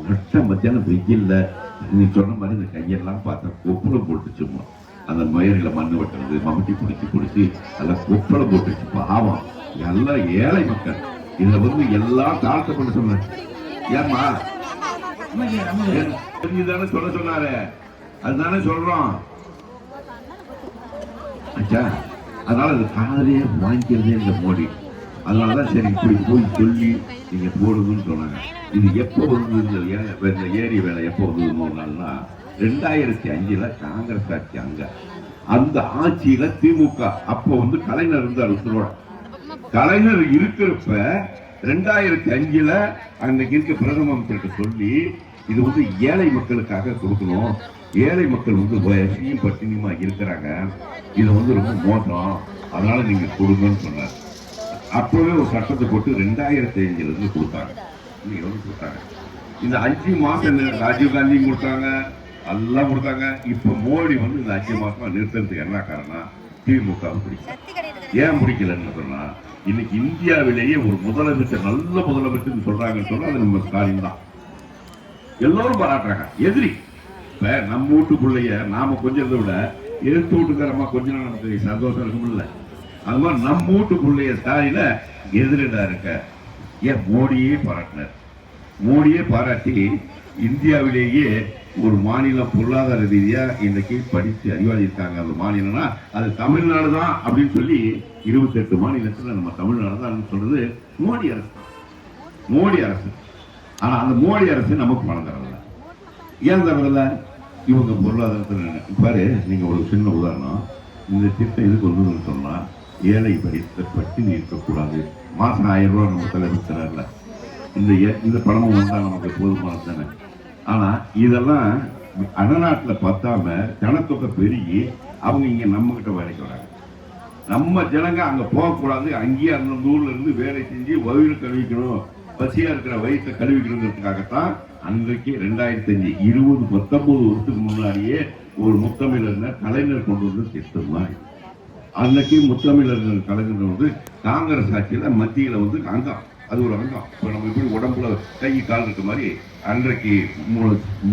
நட்ட மத்தியானம் வெயில்ல நீ சொன்ன மாதிரி இந்த கையெல்லாம் பார்த்தா கொப்பளம் போட்டுச்சுமா. அந்த மயிரில் மண்ணு வெட்டுறது மம்முட்டி பிடிச்சி அதெல்லாம் கொப்பளம் போட்டுச்சு. பாவம் எல்லாம் ஏழை மக்கள். இதுல வந்து எல்லாம் தாழ்த்தப்பட்டு சொன்ன ஏமா தானே சொல்ல சொன்னாரு, அதுதானே சொல்றோம். அதனால அது காதலையே வாங்கிக்கிறதே இந்த மோடி. அதனாலதான் சரி இப்படி போய் சொல்லி நீங்க போடுங்கன்னு சொன்னாங்க. இது எப்போ வந்து இந்த ஏரி வேலை எப்போ வந்து 2005 காங்கிரஸ் ஆட்சி. அந்த ஆட்சியில திமுக அப்போ வந்து கலைஞர் இருந்தார் உத்தரவோட. கலைஞர் இருக்கிறப்ப 2005 அன்னைக்கு இருக்க பிரதம அமைச்சர்கிட்ட சொல்லி இது வந்து ஏழை மக்களுக்காக கொடுக்கணும், ஏழை மக்கள் வந்து வயசையும் பட்டினியுமா இருக்கிறாங்க, இது வந்து ரொம்ப மோசம், அதனால நீங்க கொடுங்கன்னு சொன்னார். அப்பவே ஒரு சட்டத்தை போட்டு 2005 கொடுத்தாங்க. கொடுத்தாங்க. இந்த 5 மாசம் ராஜீவ் காந்தி கொடுத்தாங்க, எல்லாம் கொடுத்தாங்க. இப்ப மோடி வந்து இந்த 5 மாசமா நிறுத்துறதுக்கு என்ன காரணம்? திமுக பிடிக்கும். ஏன் பிடிக்கலன்னு சொன்னா இன்னைக்கு இந்தியாவிலேயே ஒரு முதலமைச்சர் நல்ல முதலமைச்சர் சொல்றாங்கன்னு சொன்னா அது நம்ம ஸ்டாலின் தான். எல்லோரும் பாராட்டுறாங்க. எதிரி இப்ப நம்ம வீட்டுக்குள்ளைய நாம கொஞ்சம் விட எழுத்து வீட்டுக்காரமா கொஞ்சம் நமக்கு சந்தோஷம் இருக்கும்ல. அது மாதிரி நம்ம வீட்டுக்குள்ளைய ஸ்டாலின எதிரிடா இருக்க ஏன் மோடியே பாராட்டினார். மோடியே பாராட்டி இந்தியாவிலேயே ஒரு மாநிலம் பொருளாதார ரீதியா இன்னைக்கு படித்து அறிவாளி இருக்காங்க அந்த மாநிலம்னா அது தமிழ்நாடு தான் அப்படின்னு சொல்லி 28 மாநிலத்துல நம்ம தமிழ்நாடு தான் சொல்றது மோடி அரசு. மோடி அரசு. ஆனா அந்த மோடி அரசு நமக்கு பணம் தரல. ஏன் தரல? இவங்க பொருளாதாரத்தில் பாரு. நீங்க ஒரு சின்ன உதாரணம், இந்த திட்டம் இதுக்கு வந்து சொன்னா ஏழை பட்டினி இருக்கக்கூடாது, மாசம் 1000 ரூபாய் நம்ம தலைவர் தரல. இந்த பணமும் வந்தா நமக்கு போதுமானது தானே. ஆனா இதெல்லாம் அடநாட்டுல பத்தாம ஜனத்தொகை பெருகி அவங்க இங்க நம்ம கிட்ட வேலைக்கு வராங்க. நம்ம ஜனங்க அங்க போகக்கூடாது, அங்கேயே அந்த ஊர்ல இருந்து வேலை செஞ்சு வயிறு கழுவிக்கணும், பசியா இருக்கிற வயிற்றை கழுவிக்கணுங்கிறதுக்காகத்தான் அன்றைக்கு 2005 19 வருஷத்துக்கு முன்னாடியே ஒரு முத்தமிழர் கலைஞர் கொண்டு வந்து திட்டம் தான். அன்னைக்கு முத்தமிழர் கலைஞர் வந்து காங்கிரஸ் ஆட்சியில மத்தியில வந்து அங்கம், அது ஒரு அங்கம். இப்போ நம்ம இப்படி உடம்புல கை கால் இருக்க மாதிரி அன்றைக்கு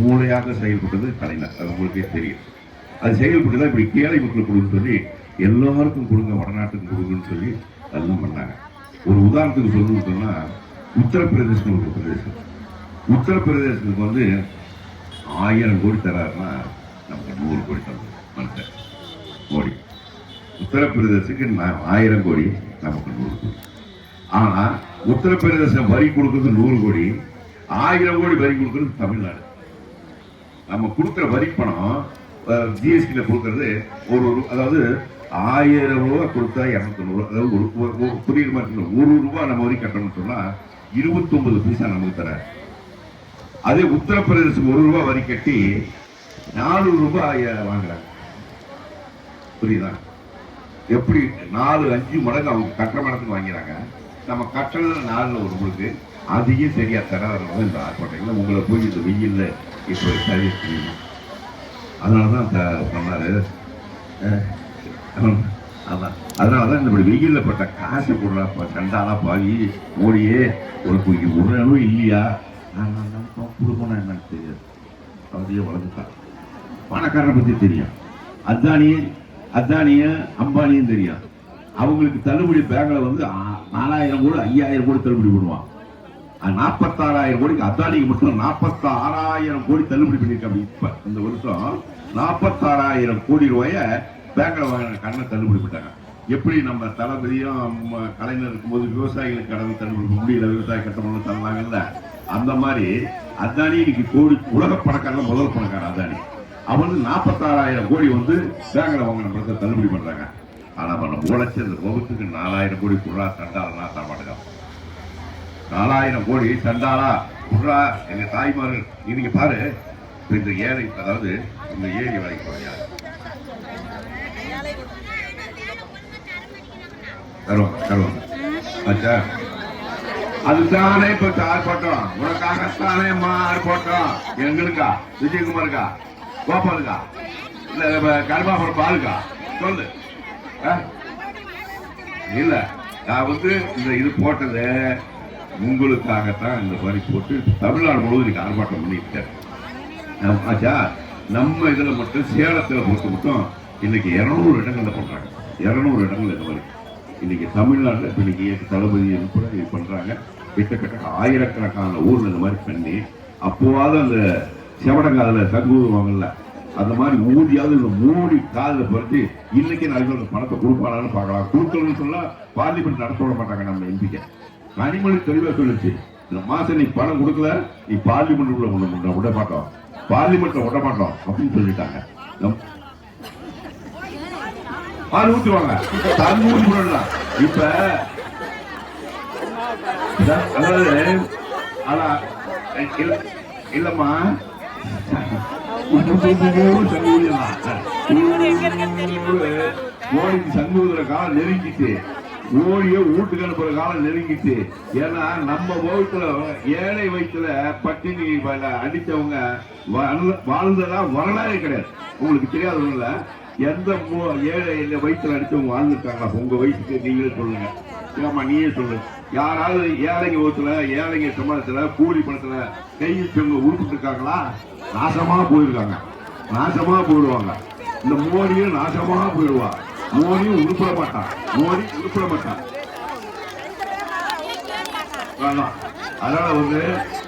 மூளையாக செயல்பட்டது கலைஞர். அது உங்களுக்கே தெரியும். அது செயல்பட்டுதான் இப்படி ஏழை மக்களுக்கு கொடுன்னு சொல்லி எல்லாருக்கும் கொடுங்க, வடநாட்டுக்கு கொடுங்கன்னு சொல்லி அதெல்லாம் பண்ணாங்க. ஒரு உதாரணத்துக்கு சொல்லணும்னு சொன்னா உத்தரப்பிரதேசம் ஒரு பிரதேசம். உத்தரப்பிரதேசத்துக்கு வந்து 1000 கோடி தராருன்னா நமக்கு 100 கோடி தரணும் மனுஷன் மோடி. உத்தரப்பிரதேசத்துக்கு 1000 கோடி, நமக்கு 100 கோடி. ஆனா உத்தரப்பிரதேசம் வரி கொடுக்கறது 100 கோடி, 1000 கோடி வரி கொடுக்கறது தமிழ்நாடு. நம்ம கொடுக்குற வரி பணம் ஜிஎஸ்டில கொடுக்கறது அதாவது 1000 ரூபாய் கொடுத்தா 290 ரூபாய். அதாவது புரியுற மாதிரி 1 ரூபாய் நம்ம வரி கட்டணும்னு சொன்னா 29 பைசா நமக்கு தர. அதே உத்தரப்பிரதேசம் 1 ரூபாய் வரி கட்டி 400 ரூபாய் வாங்குறாங்க. புரியுதா? எப்படி 4-5 மடங்கு அவங்க கட்டுற மடத்துக்கு வாங்கிறாங்க. நம்ம கட்டுறது 4 ரூபாய்க்கு அதையும் சரியா தராது இந்த ஆர்ப்பாட்டம். உங்களை போய் இந்த வெயில்ல இப்போ சர்வீஸ் செய்யணும். அதனாலதான் சொன்னாரு. அதனாலதான் இந்த வெயில்ல பட்ட காசை கொடுறா சண்டாலா பாவி மோடியே உனக்கு ஒரு அளவு இல்லையா கொடுக்கணும் என்னன்னு தெரியாது. அதையே வளர்ந்துட்டான். பணக்காரனை பத்தி தெரியும், அத்தானியும் அம்பானியும் தெரியும். அவங்களுக்கு தள்ளுபடி பேங்க்ல வந்து 4000 கோடி 5000 கோடி தள்ளுபடி பண்ணுவான். 46,000 கோடிக்கு அத்தானிக்கு மட்டும் 46,000 கோடி தள்ளுபடி பண்ணிருக்காங்க. இப்ப இந்த வருஷம் 46,000 கோடி ரூபாய பேங்க்ல வாங்கின கடனை தள்ளுபடி பண்ணிட்டாங்க. எப்படி நம்ம தளபதியும் கலைஞர் இருக்கும்போது விவசாயிகளுக்கு கடன் தள்ளுபடி முடியல, விவசாய கட்டணம் தரலாங்கல்ல, அந்த மாதிரி அத்தானி இன்னைக்கு கோடி உலக பணக்காரன் முதல் பணக்காரன் அத்தானி. அவனுக்கு 46,000 கோடி வந்து பேங்க்ல வாங்கின பணத்தை தள்ளுபடி பண்றாங்க. ஆனா நம்ம உழைச்ச இந்த வகுப்புக்கு 4000 கோடி குடுறா சண்டாலா தரமாட்டேங்க. 4000 கோடி சண்டாலா குடுறா எங்க தாய்மார்கள். இன்னைக்கு பாரு இந்த ஏழை, அதாவது இந்த ஏரி வேலைக்கு போறியா தருவாங்க. ஆச்சா, அதுதானே இப்ப ஆர்ப்பாட்டம். உனக்காகத்தானே ஆர்ப்பாட்டம். எங்களுக்கா, விஜயகுமாருக்கா, கோபாலுக்கா, இல்ல கருமாபுரம் பாலுக்கா சொல்லு. இல்ல நான் வந்து இந்த இது போட்டது உங்களுக்காகத்தான் இந்த மாதிரி போட்டு தமிழ்நாடு முழுவதும் இன்னைக்கு ஆர்ப்பாட்டம் பண்ணியிருக்காரு. ஆச்சா, நம்ம இதுல மட்டும் சேலத்துல பொறுத்த மட்டும் இன்னைக்கு 200 இடங்கள்ல பண்றாங்க. 200 இடங்கள் இந்த மாதிரி இன்னைக்கு தமிழ்நாட்டில் இப்ப இன்னைக்கு தளபதி கூட இது பண்றாங்க. கிட்டத்தட்ட ஆயிரக்கணக்கான ஊர்ல இந்த மாதிரி பண்ணி அப்போவாவது அந்த செவடங்காதுல சங்கூதுவாங்கல்ல அந்த மாதிரி ஊதியாவது இந்த மூடி காதல பறிச்சு இன்னைக்கு நாளைக்கு அந்த பணத்தை கொடுப்பானான்னு பார்க்கலாம். கொடுக்கணும்னு சொன்னா பார்லிமெண்ட் நடத்த விட மாட்டாங்க. நம்ம எம்பிக்க கனிமொழி தெளிவா சொல்லிச்சு, இந்த மாசம் நீ பணம் கொடுக்கல நீ பார்லிமெண்ட் உள்ள விட மாட்டோம், பார்லிமெண்ட்ல விட மாட்டோம் அப்படின்னு சொல்லிட்டாங்க. பால் ஊத்துவாங்க, தண்ணி ஊத்தி போடலாம். இப்ப அதாவது இல்லம்மா மோடிக்கு சங்கூதுற காலம் நெருங்கிட்டு, மோடிய வீட்டுக்கு அனுப்புற காலம் நெருங்கிட்டு. ஏன்னா நம்ம வகுத்துல ஏழை வயிற்றுல பட்டினி அடிச்சவங்க வாழ்ந்ததா வரலாறே கிடையாது. உங்களுக்கு தெரியாதவங்கள எந்த ஏழை வயிற்றுல அடிச்சவங்க வாழ்ந்துருக்காங்களா? உங்க வயசுக்கு நீங்களே சொல்லுங்க. ஆமா, நீயே சொல்லு. யாராவது ஏழைங்க வகுத்துல ஏழைங்க சம்பளத்துல கூலி பணத்துல கையிட்டவங்க உருப்பிட்டு இருக்காங்களா? நாசமா போயிருக்காங்க, நாசமா போயிடுவாங்க. இந்த மோடியும் நாசமா போயிடுவா. மோடியும் உருப்பிட மாட்டான், மோடி உருப்பிட மாட்டான். அதனால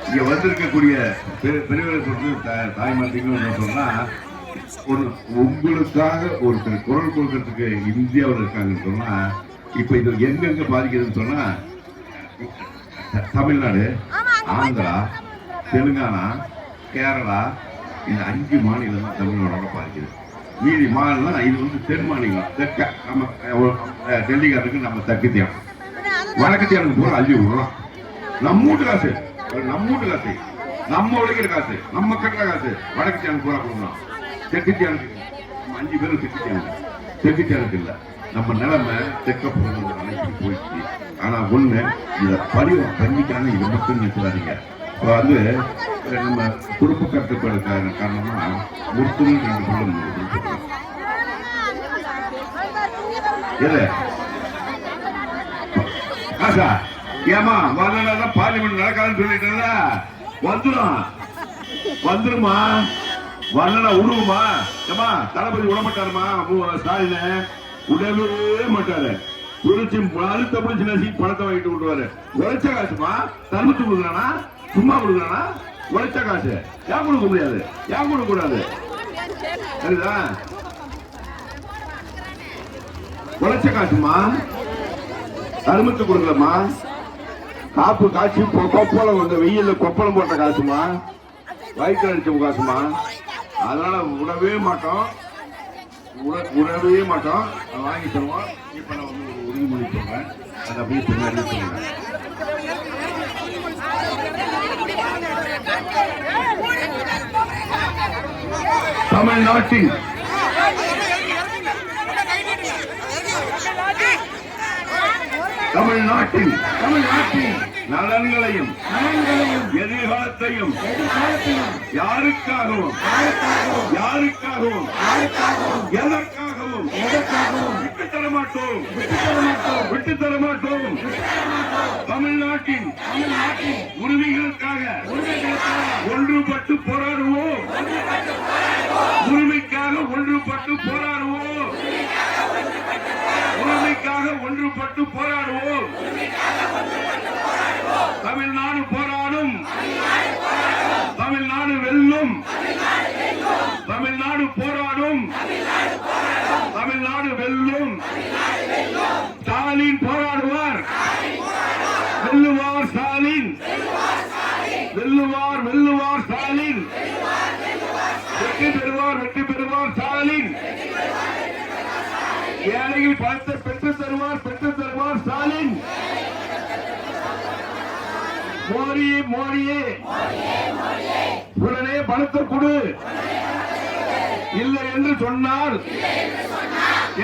இங்க வந்திருக்கக்கூடிய பெரியவர்களுக்கு தாய்மார்கள் சொன்னா உங்களுக்காக ஒருத்தர் குரல் கொடுக்கறதுக்கு இந்தியாவில் இருக்காங்கன்னு சொன்னா இப்ப இது எங்கெங்க பாதிக்குதுன்னு சொன்னா தமிழ்நாடு, ஆந்திரா, தெலுங்கானா, கேரளா இந்த 5 மாநிலம் தான் தமிழ்நாடோட பாதிக்குது. மீதி மாநிலம் இது தென் மாநிலம். தெற்க நம்ம டெல்லிக்காரருக்கு நம்ம தக்குத்தியம் வடக்கத்தியானுக்கு போற அள்ளி விடலாம். நம்ம வீட்டு காசு, நம்ம வீட்டு காசு, நம்ம உழைக்கிற காசு, நம்ம கட்டுற காசு வடக்கத்தியானுக்கு போறா கொடுக்கலாம். தெற்கத்தியானுக்கு 5 பேரும் தெற்கத்தியானுக்கு இல்லை. நம்ம நிலைமை தெற்க போறது போயிடுச்சு. ஆனா ஒண்ணு இத பதிவு பண்ணிக்கான இதை மட்டும் நினைச்சாதீங்க. இப்ப நம்ம குடும்ப கட்டுப்பாடு காரணமா முற்றுன்னு 2 சொல்ல ஆசா ஏமா வரலாம் பார்லிமெண்ட் நடக்காதுன்னு சொல்லிட்டு வந்துருமா வரலனா விடுவோமா? ஏமா தளபதி விட மாட்டாருமா? ஸ்டாலின் விடவே மாட்டாரு. உழைச்சி அழுத்த பிடிச்சி நசி பணத்தை வாங்கிட்டு விட்டுவாரு. உழைச்ச காசுமா தருமத்து கொடுக்குறானா? சும்மா கொடுக்குறானா? உழைச்ச காசு ஏன் கொடுக்க முடியாது? ஏன் கொடுக்க கூடாது? சரிதா? உழைச்ச காசுமா தருமத்து கொடுக்கலமா? காப்பு காய்ச்சி கொப்பளம் வெயில கொப்பளம் போட்ட காசுமா, வயிற்று அடிச்ச காசுமா. அதனால விடவே மாட்டோம், விடவே மாட்டோம். வாங்கி தருவோம். இப்ப நான் ஒரு உறுதிமொழி சொல்றேன், அதை அப்படியே பின்னாடி சொல்லுங்க. தமிழ்நாட்டின் நலன்களையும் எதிர்காலத்தையும் யாருக்காகவும் எதற்காகவும் விட்டுத்தர மாட்டோம். தமிழ்நாட்டின் உரிமைகளுக்காக ஒன்றுபட்டு போராடுவோம். உரிமைக்காக ஒன்றுபட்டு போராடுவோம். உரிமைக்காக ஒன்றுபட்டு போராடுவோம். தமிழ்நாடு போராடும். தமிழ்நாடு வெல்லும். தமிழ்நாடு போராடும். தமிழ்நாடு வெல்லும். ஸ்டாலின் போராடுவார். வெல்லுவார் ஸ்டாலின். வெல்லுவார் ஸ்டாலின். வெற்றி பெறுவார் ஸ்டாலின். ஏழைகள் பணத்தை பெற்று தருவார் ஸ்டாலின். மோடியே உடனே பணத்தை கொடு. இல்லை என்று சொன்னால்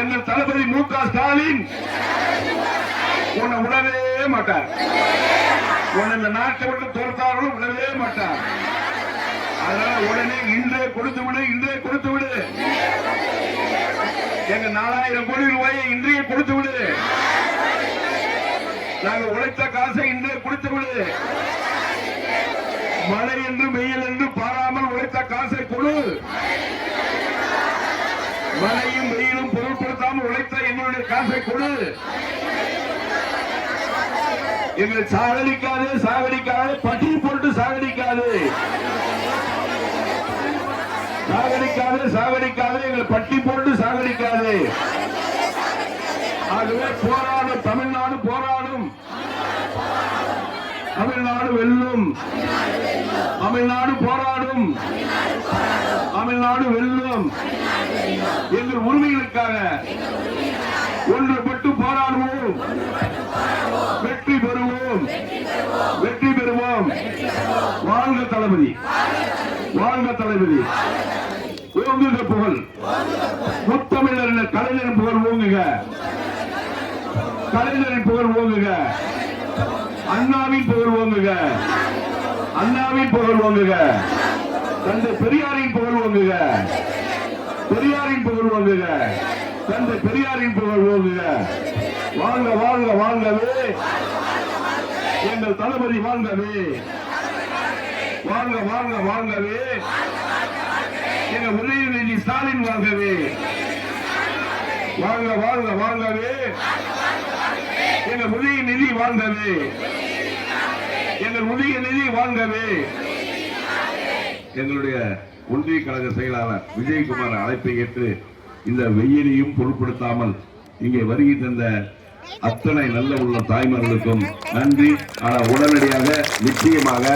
என்ன தளபதி மு.க. ஸ்டாலின் உன்னை விடவே மாட்டார். உன்னை இந்த நாட்டை விட்டு துரத்தாலும் விடவே மாட்டார். அதனால உடனே இன்றே கொடுத்து விடு. எங்க 4000 கோடி ரூபாயை இன்றைய கொடுத்து விடு. நாங்கள் உழைத்த காசை இன்றே கொடுத்து விடு. மழை என்று வெயில் என்று பாராமல் உழைத்த காசை கொடு. மழையும் வெயிலும் பொருட்படுத்தாமல் உழைத்த எங்களுடைய காசை கொடு. எங்களை சாகடிக்காது, சாகடிக்காது, பட்டி போட்டு சாகடிக்காது, சாகடிக்காது, சாகடிக்காது, எங்களை பட்டி போட்டு சாகடிக்காது. ஆகவே போராடும் தமிழ்நாடு, போராடும் தமிழ்நாடு வெல்லும். தமிழ்நாடு போராடும், தமிழ்நாடு வெல்லும். எங்கள் உரிமைகளுக்காக ஒன்றுபட்டு போராடுவோம், வெற்றி பெறுவோம், வெற்றி பெறுவோம். வாழ்க தளபதி, வாழ்க தளபதி. ஓங்குக புகழ், முத்தமிழர் கலைஞரின் புகழ் ஓங்குக, கலைஞரின் புகழ் ஓங்குக, அண்ணாவின் புகழ் ஓங்குக, அண்ணாவின் புகழ் ஓங்குக, தந்தை பெரியாரின் புகழ் ஓங்குக, பெரியாரின் புகழ் ஓங்குக, தந்தை பெரியாரின் புகழ் ஓங்குக. வாழ்க வாழ்க வாழ்கவே எங்கள் தளபதி, வாழ்கவே வாழ்க வாழ்க வாழ்கவே எங்கள் உதயநிதி ஸ்டாலின், வாழ்கவே வாழ்க வாழ்க வாழ்கவே எங்கள் உதயநிதி, வாழ்கவே எங்கள் உதயநிதி, வாழ்கவே. எங்களுடைய ஒன்றிய கழக செயலாளர் விஜயகுமார் அழைப்பை ஏற்று இந்த வெயிலையும் பொருட்படுத்தாமல் இங்கே வருகை தந்த அத்தனை நல்ல உள்ள தாய்மார்களுக்கும் நன்றி. ஆனால் உடனடியாக நிச்சயமாக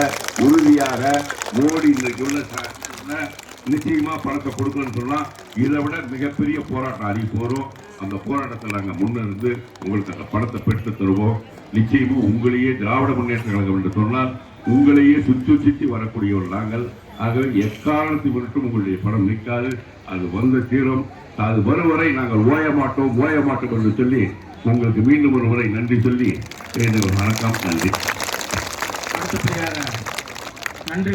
உறுதியாக மோடி நிச்சயமா பணத்தை கொடுக்கணும்னு சொன்னா இதை விட மிகப்பெரிய போராட்டம் அறிவிப்பு வரும். அந்த போராட்டத்தில் நாங்கள் முன்னிருந்து உங்களுக்கு அந்த பணத்தை பெற்று தருவோம். நிச்சயமும் உங்களையே திராவிட முன்னேற்ற கழகம் என்று சொன்னால் உங்களையே சுற்றி வரக்கூடியவர் நாங்கள். ஆகவே எக்காரணத்தை மட்டும் உங்களுடைய பணம் நிற்காது, அது வந்த தீரம். அது வரும் வரை நாங்கள் ஓய மாட்டோம் என்று சொல்லி உங்களுக்கு மீண்டும் ஒரு முறை நன்றி சொல்லி வணக்கம், நன்றி. நன்றி.